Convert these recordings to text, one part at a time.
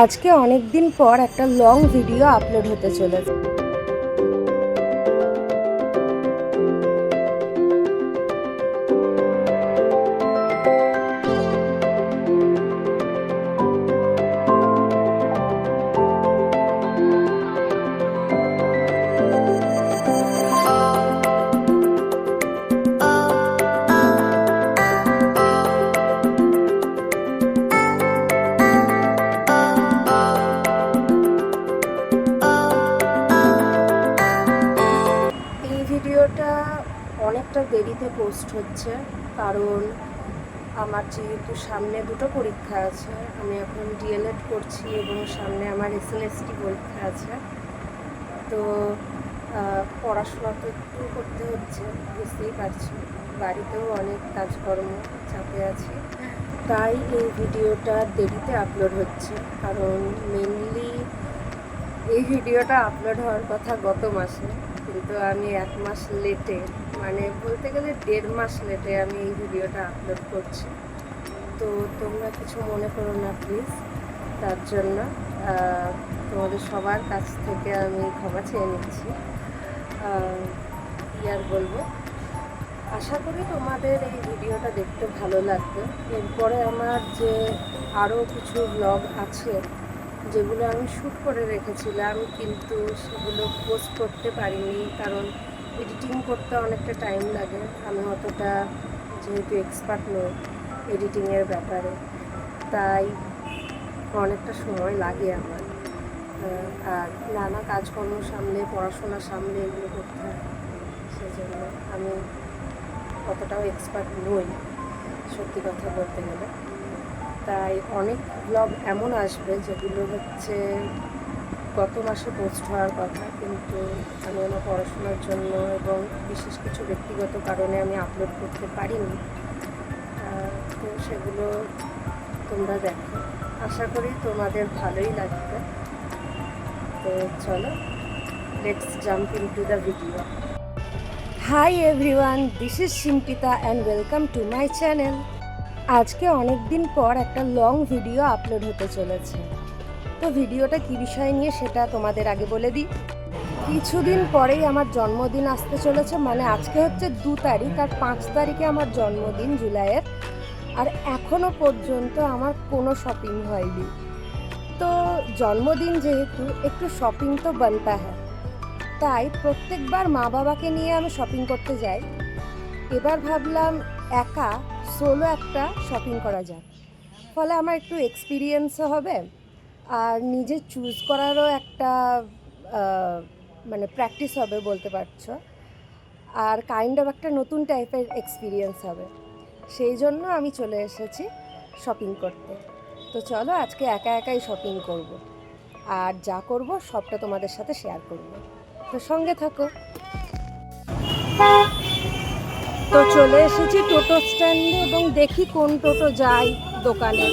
আজকে অনেক দিন পর একটা লং ভিডিও আপলোড হতে চলেছে। ভিডিওটা অনেকটা দেরিতে পোস্ট হচ্ছে, কারণ আমার যেহেতু সামনে দুটো পরীক্ষা আছে, আমি এখন ডিএলএড করছি এবং সামনে আমার এসএলএসটি পরীক্ষা আছে। তো পড়াশোনা তো একটু করতে হচ্ছে, বুঝতেই পারছি, বাড়িতেও অনেক কাজকর্ম চাপে আছি, তাই এই ভিডিওটা দেরিতে আপলোড হচ্ছে। কারণ মেনলি এই ভিডিওটা আপলোড হওয়ার কথা গত মাসে, কিন্তু আমি 1 মাস লেটে, মানে বলতে গেলে 1.5 মাস লেটে আমি এই ভিডিওটা আপলোড করছি। তো তোমরা কিছু মনে করো না প্লিজ, তার জন্য তোমাদের সবার কাছ থেকে আমি ক্ষমা চেয়ে নিচ্ছি। কি আর বলবো, আশা করি তোমাদের এই ভিডিওটা দেখতে ভালো লাগবে। এরপরে আমার যে আরও কিছু ব্লগ আছে যেগুলো আমি শ্যুট করে রেখেছিলাম, কিন্তু সেগুলো পোস্ট করতে পারিনি, কারণ এডিটিং করতে অনেকটা টাইম লাগে। আমি অতটা যেহেতু এক্সপার্ট নই এডিটিংয়ের ব্যাপারে, তাই অনেকটা সময় লাগে আমার। আর নানা কাজকর্ম সামলে, পড়াশোনা সামলে এগুলো করতে হয়, সেজন্য আমি অতটাও এক্সপার্ট নই সত্যি কথা বলতে গেলে। তাই অনেক ব্লগ এমন আসবে যেগুলো হচ্ছে গত মাসে পোস্ট হওয়ার কথা, কিন্তু আমি আমার পড়াশোনার জন্য এবং বিশেষ কিছু ব্যক্তিগত কারণে আমি আপলোড করতে পারিনি। তো সেগুলো তোমরা দেখো, আশা করি তোমাদের ভালোই লাগবে। তো চলো, let's jump into the video. Hi everyone, this is Shimpita and welcome to my channel. আজকে অনেক দিন পর একটা লং ভিডিও আপলোড হতে চলেছে। তো ভিডিওটা কী বিষয় নিয়ে সেটা তোমাদের আগে বলে দিই। কিছুদিন পরেই আমার জন্মদিন আসতে চলেছে, মানে আজকে হচ্ছে 2 তারিখ, আর 5 তারিখে আমার জন্মদিন জুলাইয়ের। আর এখনও পর্যন্ত আমার কোনো শপিং হয়নি। তো জন্মদিন যেহেতু, একটু শপিং তো বানতা হ্যায়, তাই প্রত্যেকবার মা বাবাকে নিয়ে আমি শপিং করতে যাই। এবার ভাবলাম একা সোলো একটা শপিং করা যাক, ফলে আমার একটু এক্সপিরিয়েন্সও হবে আর নিজে চুজ করারও একটা মানে প্র্যাকটিস হবে বলতে পারছো, আর কাইন্ড অফ একটা নতুন টাইপের এক্সপিরিয়েন্স হবে। সেই জন্য আমি চলে এসেছি শপিং করতে। তো চলো আজকে একা একাই শপিং করব, আর যা করব সবটা তোমাদের সাথে শেয়ার করব, তো সঙ্গে থাকো। তো চলে এসেছি টোটো স্ট্যান্ডে এবং দেখি কোন টোটো যায় দোকানে।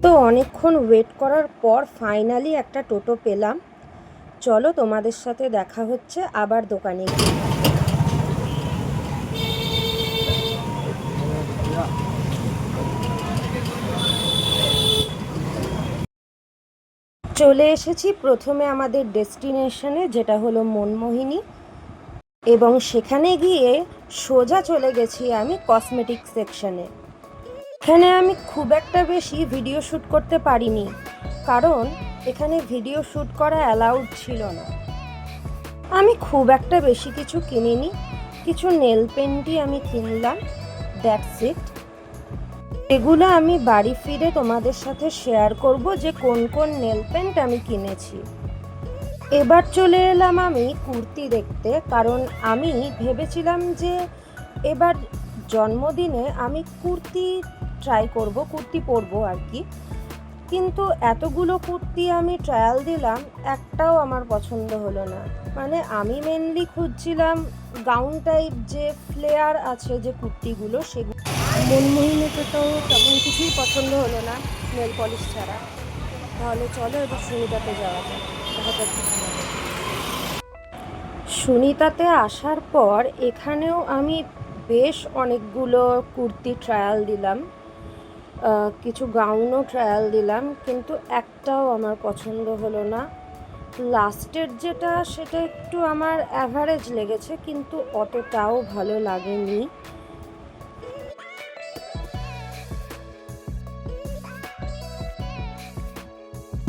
তো অনেকক্ষণ ওয়েট করার পর ফাইনালি একটা টোটো পেলাম। চলো তোমাদের সাথে দেখা হচ্ছে আবার দোকানে গিয়ে। চলে এসেছি প্রথমে আমাদের ডেস্টিনেশনে, যেটা হলো মনমোহিনী, এবং সেখানে গিয়ে সোজা চলে গেছি আমি কসমেটিক সেকশনে। এখানে আমি খুব একটা বেশি ভিডিও শ্যুট করতে পারিনি, কারণ এখানে ভিডিও শ্যুট করা অ্যালাউড ছিল না। আমি খুব একটা বেশি কিছু কিনিনি, কিছু নেল পেন্টই আমি কিনলাম, দ্যাটস ইট। এগুলো আমি বাড়ি ফিরে তোমাদের সাথে শেয়ার করব যে কোন কোন নেল পেন্ট আমি কিনেছি। এবার চলে এলাম আমি কুর্তি দেখতে, কারণ আমি ভেবেছিলাম যে এবার জন্মদিনে আমি কুর্তি ট্রাই করব, কুর্তি পরবো আর কি। কিন্তু এতগুলো কুর্তি আমি ট্রায়াল দিলাম, একটাও আমার পছন্দ হলো না। মানে আমি মেনলি খুঁজছিলাম গাউন টাইপ যে ফ্লেয়ার আছে যে কুর্তিগুলো, সেগুলো। মনমোহিনীতে তো তেমন কিছুই পছন্দ হলো না নেল পলিশ ছাড়া। তাহলে চলো এবার সুনিতাতে যাওয়া যায়, দেখা যাক কি হয়। সুনিতাতে আসার পর এখানেও আমি বেশ অনেকগুলো কুর্তি ট্রায়াল দিলাম। কিছু গাউনও ট্রায়াল দিলাম, কিন্তু একটাও আমার পছন্দ হলো না। লাস্টের যেটা সেটা একটু আমার অ্যাভারেজ লেগেছে, কিন্তু অতটাও ভালো লাগেনি।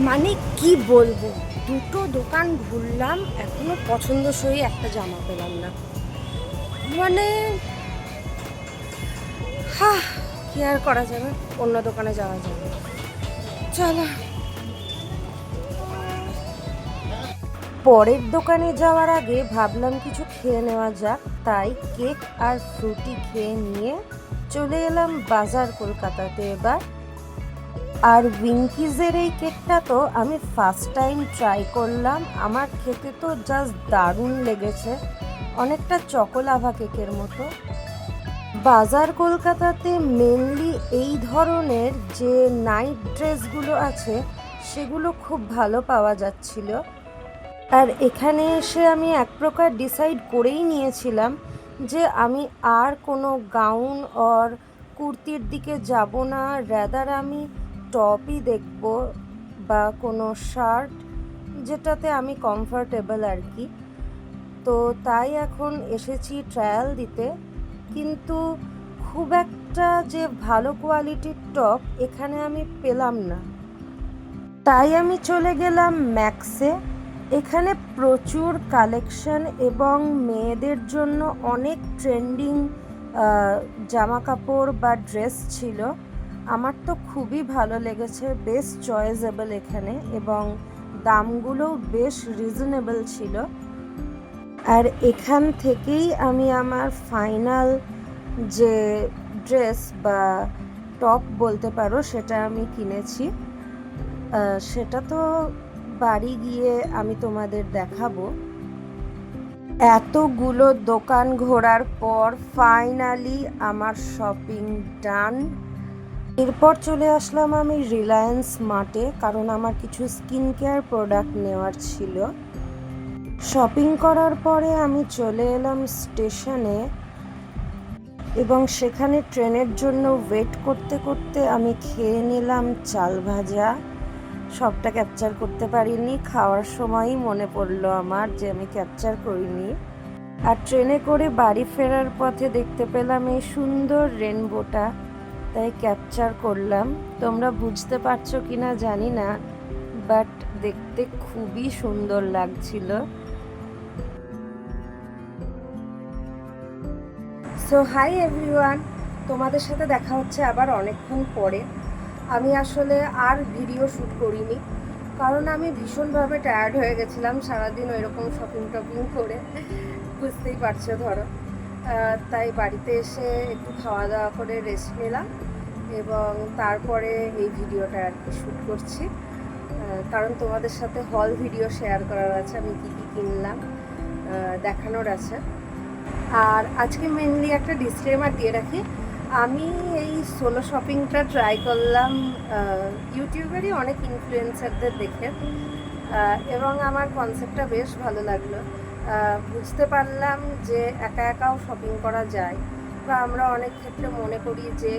মানে কি বলবো, দুটো দোকান ঘুরলাম, এখনো পছন্দসই একটা জামা পেলাম না। মানে কি আর করা যাবে, অন্য দোকানে যাওয়া যাবে। চলো পরের দোকানে যাওয়ার আগে ভাবলাম কিছু খেয়ে নেওয়া যাক, তাই কেক আর ফ্রুটি খেয়ে নিয়ে চলে এলাম বাজার কলকাতাতে এবার। আর উইঙ্কিজের এই কেকটা তো আমি ফার্স্ট টাইম ট্রাই করলাম, আমার খেতে তো জাস্ট দারুণ লেগেছে, অনেকটা চকোলাভা কেকের মতো। বাজার কলকাতাতে মেনলি এই ধরনের যে নাইট ড্রেসগুলো আছে সেগুলো খুব ভালো পাওয়া যাচ্ছিল। আর এখানে এসে আমি এক প্রকার ডিসাইড করেই নিয়েছিলাম যে আমি আর কোনো গাউন অর কুর্তির দিকে যাব না, র্যাদার আমি টপই দেখব বা কোনো শার্ট যেটাতে আমি কমফর্টেবল আর কি। তো তাই এখন এসেছি ট্রায়াল দিতে, কিন্তু খুব একটা যে ভালো কোয়ালিটির টপ এখানে আমি পেলাম না, তাই আমি চলে গেলাম ম্যাক্সে। এখানে প্রচুর কালেকশন এবং মেয়েদের জন্য অনেক ট্রেন্ডিং জামা কাপড় বা ড্রেস ছিল। আমার তো খুবই ভালো লেগেছে, বেশ চয়েসেবল এখানে, এবং দামগুলোও বেশ রিজনেবল ছিল। আর এখান থেকেই আমি আমার ফাইনাল যে ড্রেস বা টপ বলতে পারো সেটা আমি কিনেছি। সেটা তো বাড়ি গিয়ে আমি তোমাদের দেখাবো। এতগুলো দোকান ঘোরার পর ফাইনালি আমার শপিং ডান। এরপর চলে আসলাম আমি রিলায়েন্স মার্টে, কারণ আমার কিছু স্কিন কেয়ার প্রোডাক্ট নেওয়ার ছিল। শপিং করার পরে আমি চলে এলাম স্টেশনে, এবং সেখানে ট্রেনের জন্য ওয়েট করতে করতে আমি খেয়ে নিলাম চাল ভাজা। সবটা ক্যাপচার করতে পারিনি, খাওয়ার সময়ই মনে পড়লো আমার যে আমি ক্যাপচার করিনি। আর ট্রেনে করে বাড়ি ফেরার পথে দেখতে পেলাম এই সুন্দর রেনবোটা, তাই ক্যাপচার করলাম। তোমরা বুঝতে পারছো কিনা জানি না, বাট দেখতে খুবই সুন্দর লাগছিল। সো হাই এভরিওয়ান, তোমাদের সাথে দেখা হচ্ছে আবার অনেকক্ষণ পরে। আমি আসলে আর ভিডিও শ্যুট করিনি, কারণ আমি ভীষণভাবে টায়ার্ড হয়ে গেছিলাম সারাদিন ওইরকম শপিং টপিং করে, বুঝতেই পারছো ধরো। তাই বাড়িতে এসে একটু খাওয়া দাওয়া করে রেস্ট নিলাম, এবং তারপরে এই ভিডিওটা আর কি শ্যুট করছি, কারণ তোমাদের সাথে হল ভিডিও শেয়ার করার আছে, আমি কী কী কিনলাম দেখানোর আছে। আর আজকে মেনলি একটা ডিসক্লেমার দিয়ে রাখি, আমি এই সোলো শপিংটা ট্রাই করলাম ইউটিউবেরই অনেক ইনফ্লুয়েন্সারদের দেখে, এবং আমার কনসেপ্টটা বেশ ভালো লাগলো। বুঝতে পারলাম যে একা একাও শপিং করা যায়, বা আমরা অনেক ক্ষেত্রে মনে করি যে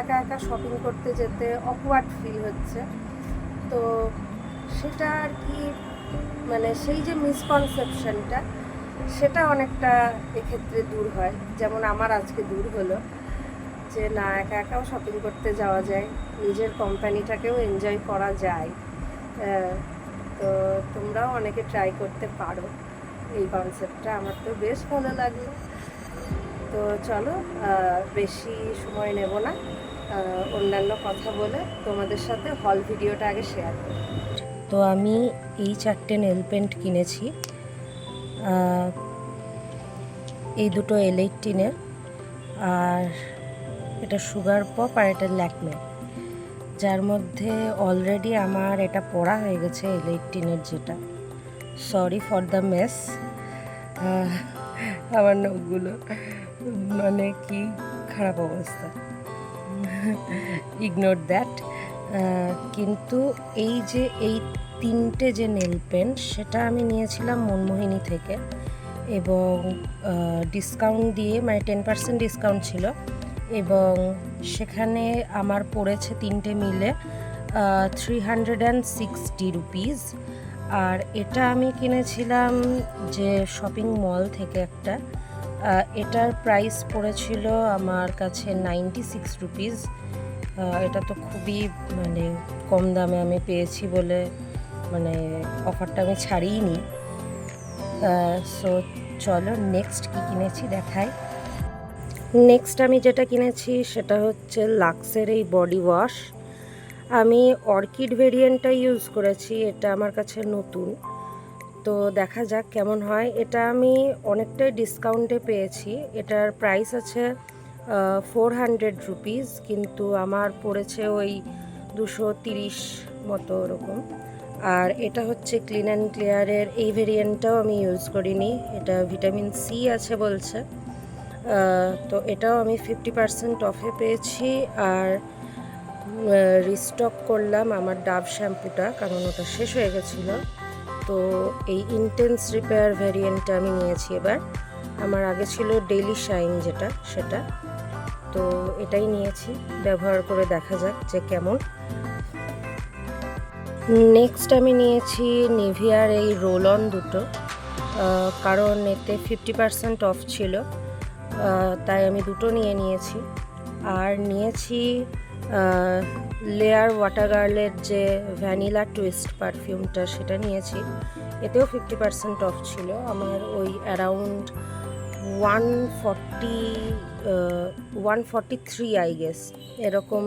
একা একা শপিং করতে যেতে অকওয়ার্ড ফিল হচ্ছে। তো সেটা আর কি, মানে সেই যে মিসকনসেপশনটা সেটা অনেকটা এক্ষেত্রে দূর হয়, যেমন আমার আজকে দূর হলো যে না, একা একাও শপিং করতে যাওয়া যায়, নিজের কোম্পানিটাকেও এনজয় করা যায়। তো তোমরাও অনেকে ট্রাই করতে পারো এই কনসেপ্টটা, আমার তো বেশ ভালো লাগলো। তো চলো বেশি সময় নেব না, অন্যান্য কথা বলে তোমাদের সাথে হল ভিডিওটা আগে শেয়ার করি। তো আমি এই 4টে নেল পেন্ট কিনেছি, এই দুটো L18-এর, আর এটা সুগার পপ, আর এটা ল্যাকমে, যার মধ্যে অলরেডি আমার এটা পড়া হয়ে গেছে L18-এর যেটা। সরি ফর দ্য মেস, আমার নখগুলো মানে কি খারাপ অবস্থা, ইগনোর দ্যাট। কিন্তু এই যে এই 3টে যে নেল পেন্ট সেটা আমি নিয়েছিলাম মনমোহিনী থেকে, এবং ডিসকাউন্ট দিয়ে, মানে 10% ডিসকাউন্ট ছিল, এবং সেখানে আমার পড়েছে তিনটে মিলে 360 রুপিস। আর এটা আমি কিনেছিলাম যে শপিং মল থেকে একটা, এটার প্রাইস পড়েছিল আমার কাছে 96 রুপিস। এটা তো খুবই মানে কম দামে আমি পেয়েছি বলে মানে অফারটা আমি ছাড়িইনি। সো চলো নেক্সট কি কিনেছি দেখাই। নেক্সট আমি যেটা কিনেছি সেটা হচ্ছে লাক্সের এই বডি ওয়াশ। আমি অর্কিড ভেরিয়েন্টটা ইউজ করেছি, এটা আমার কাছে নতুন, তো দেখা যাক কেমন হয়। এটা আমি অনেকটাই ডিসকাউন্টে পেয়েছি, এটার প্রাইস আছে 400 রুপিস, কিন্তু আমার পড়েছে ওই 230 মতো ওরকম। আর এটা হচ্ছে ক্লিন অ্যান্ড ক্লিয়ারের এই ভেরিয়েন্টটাও আমি ইউজ করিনি, এটা ভিটামিন সি আছে বলছে, তো এটাও আমি 50% অফে পেয়েছি। আর রিস্টক করলাম আমার ডাভ শ্যাম্পুটা, কারণ ওটা শেষ হয়ে গেছিলো, তো এই ইন্টেন্স রিপেয়ার ভ্যারিয়েন্টটা আমি নিয়েছি এবার। আমার আগে ছিল ডেইলি শাইন যেটা, সেটা, তো এটাই নিয়েছি, ব্যবহার করে দেখা যাক যে কেমন। নেক্সট আমি নিয়েছি নিভিয়ার এই রোল অন দুটো, কারণ এতে 50% অফ ছিল, তাই আমি দুটো নিয়েছি। আর নিয়েছি লেয়ার ওয়াটার গার্লের যে ভ্যানিলা টুইস্ট পারফিউমটা, সেটা নিয়েছি, এতেও 50% অফ ছিল। আমার ওই অ্যারাউন্ড 143 আই গেস এরকম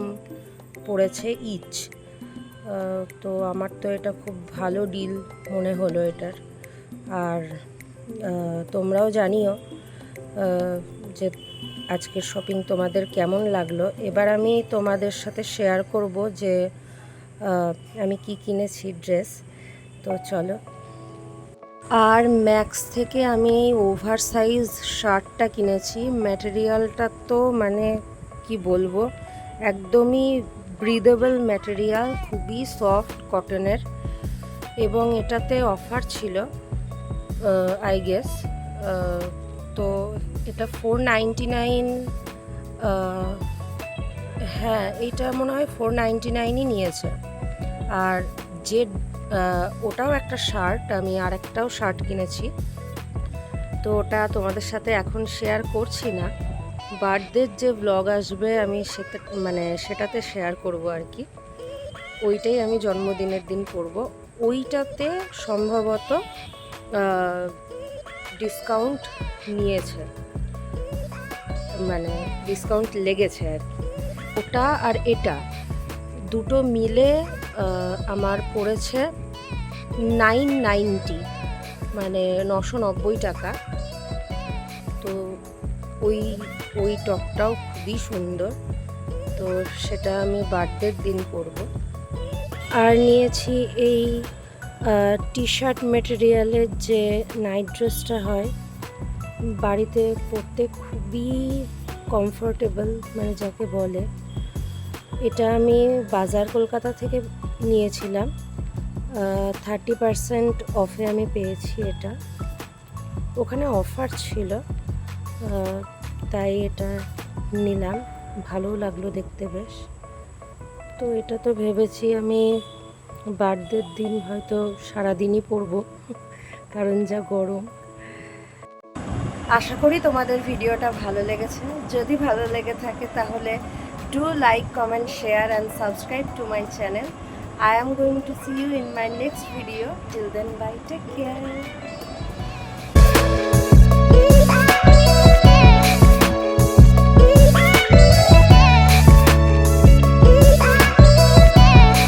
পড়েছে ইচ। তো আমার তো এটা খুব ভালো ডিল মনে হলো এটার। আর তোমরাও জানিও যে আজকের শপিং তোমাদের কেমন লাগলো। এবার আমি তোমাদের সাথে শেয়ার করব যে আমি কি কিনেছি ড্রেস, তো চলো। আর ম্যাক্স থেকে আমি ওভার সাইজ শার্টটা কিনেছি, ম্যাটেরিয়ালটা তো মানে কি বলবো, একদমই ব্রিদেবল ম্যাটেরিয়াল, খুবই সফট কটনের, এবং এটাতে অফার ছিল আই গেস। তো এটা 499, হ্যাঁ এইটা মনে হয় 499ই নিয়েছে। আর যে ওটাও একটা শার্ট, আমি আর একটাও শার্ট কিনেছি, তো ওটা তোমাদের সাথে এখন শেয়ার করছি না, বার্থডের যে ব্লগ আসবে আমি সেটাতে শেয়ার করব আর কি। ওইটাই আমি জন্মদিনের দিন পরব, ওইটাতে সম্ভবত ডিসকাউন্ট নিয়েছে, মানে ডিসকাউন্ট লেগেছে আর কি। ওটা আর এটা দুটো মিলে আমার পড়েছে 990, মানে 990 টাকা। তো ওই টপটাও খুবই সুন্দর, তো সেটা আমি বার্থডের দিন পরব। আর নিয়েছি এই টি শার্ট মেটেরিয়ালের যে নাইট ড্রেসটা হয়, বাড়িতে পরতে খুবই কমফোর্টেবল, মানে যাকে বলে। এটা আমি বাজার কলকাতা থেকে নিয়েছিলাম, 30% অফে আমি পেয়েছি এটা, ওখানে অফার ছিল, তাই এটা নিলাম, ভালো লাগলো দেখতে বেশ। তো এটা তো ভেবেছি আমি বার্থডের দিন হয়তো সারাদিনই পরবো, কারণ যা গরম। আশা করি তোমাদের ভিডিওটা ভালো লেগেছে, যদি ভালো লেগে থাকে তাহলে do like, comment, share and subscribe to my channel. I am going to see you in my next video. Till then, bye, take care.